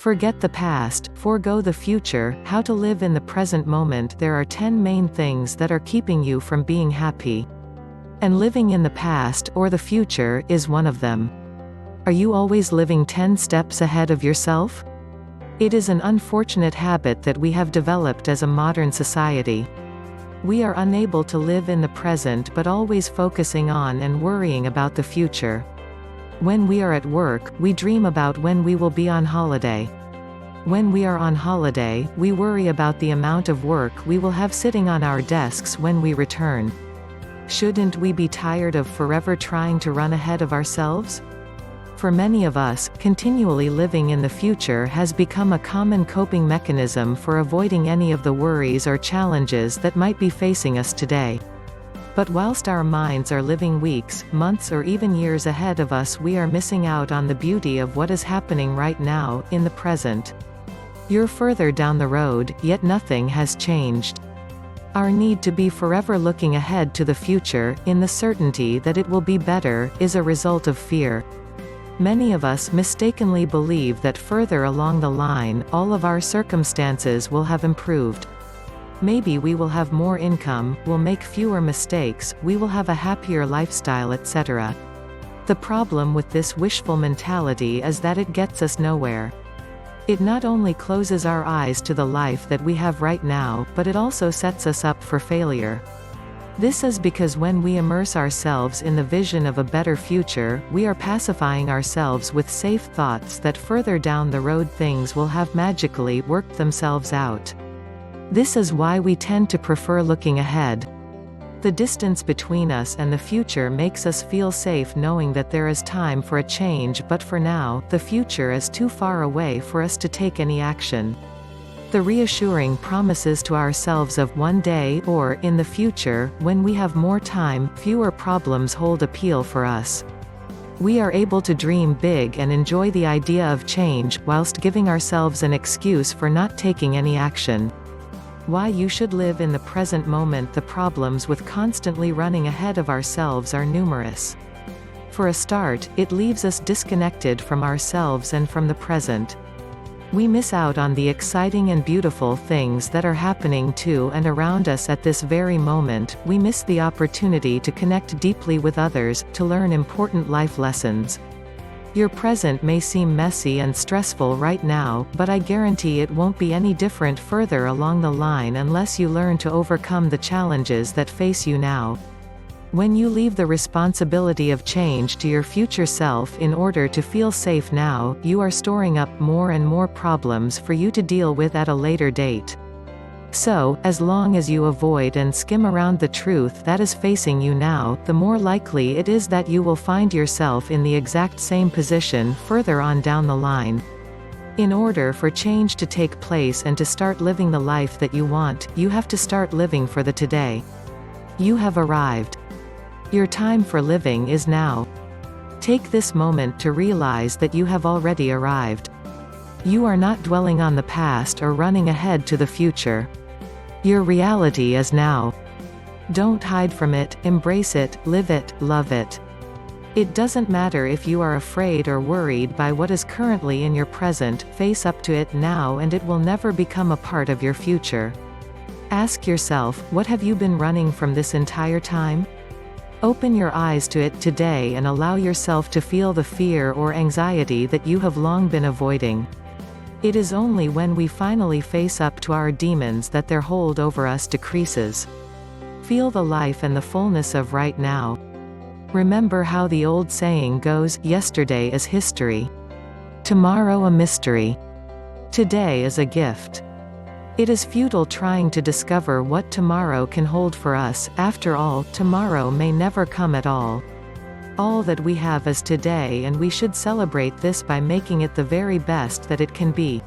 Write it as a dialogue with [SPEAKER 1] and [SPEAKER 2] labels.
[SPEAKER 1] Forget the past, forego the future, how to live in the present moment. There are 10 main things that are keeping you from being happy. And living in the past, or the future, is one of them. Are you always living 10 steps ahead of yourself? It is an unfortunate habit that we have developed as a modern society. We are unable to live in the present but always focusing on and worrying about the future. When we are at work, we dream about when we will be on holiday. When we are on holiday, we worry about the amount of work we will have sitting on our desks when we return. Shouldn't we be tired of forever trying to run ahead of ourselves? For many of us, continually living in the future has become a common coping mechanism for avoiding any of the worries or challenges that might be facing us today. But whilst our minds are living weeks, months or even years ahead of us, we are missing out on the beauty of what is happening right now, in the present. You're further down the road, yet nothing has changed. Our need to be forever looking ahead to the future, in the certainty that it will be better, is a result of fear. Many of us mistakenly believe that further along the line, all of our circumstances will have improved. Maybe we will have more income, will make fewer mistakes, we will have a happier lifestyle, etc. The problem with this wishful mentality is that it gets us nowhere. It not only closes our eyes to the life that we have right now, but it also sets us up for failure. This is because when we immerse ourselves in the vision of a better future, we are pacifying ourselves with safe thoughts that further down the road things will have magically worked themselves out. This is why we tend to prefer looking ahead. The distance between us and the future makes us feel safe knowing that there is time for a change, but for now, the future is too far away for us to take any action. The reassuring promises to ourselves of one day, or, in the future, when we have more time, fewer problems hold appeal for us. We are able to dream big and enjoy the idea of change, whilst giving ourselves an excuse for not taking any action. Why you should live in the present moment. The problems with constantly running ahead of ourselves are numerous. For a start, it leaves us disconnected from ourselves and from the present. We miss out on the exciting and beautiful things that are happening to and around us at this very moment. We miss the opportunity to connect deeply with others, to learn important life lessons. Your present may seem messy and stressful right now, but I guarantee it won't be any different further along the line unless you learn to overcome the challenges that face you now. When you leave the responsibility of change to your future self in order to feel safe now, you are storing up more and more problems for you to deal with at a later date. So, as long as you avoid and skim around the truth that is facing you now, the more likely it is that you will find yourself in the exact same position further on down the line. In order for change to take place and to start living the life that you want, you have to start living for the today. You have arrived. Your time for living is now. Take this moment to realize that you have already arrived. You are not dwelling on the past or running ahead to the future. Your reality is now. Don't hide from it, embrace it, live it, love it. It doesn't matter if you are afraid or worried by what is currently in your present, face up to it now and it will never become a part of your future. Ask yourself, what have you been running from this entire time? Open your eyes to it today and allow yourself to feel the fear or anxiety that you have long been avoiding. It is only when we finally face up to our demons that their hold over us decreases. Feel the life and the fullness of right now. Remember how the old saying goes, yesterday is history. Tomorrow a mystery. Today is a gift. It is futile trying to discover what tomorrow can hold for us. After all, tomorrow may never come at all. All that we have is today and we should celebrate this by making it the very best that it can be.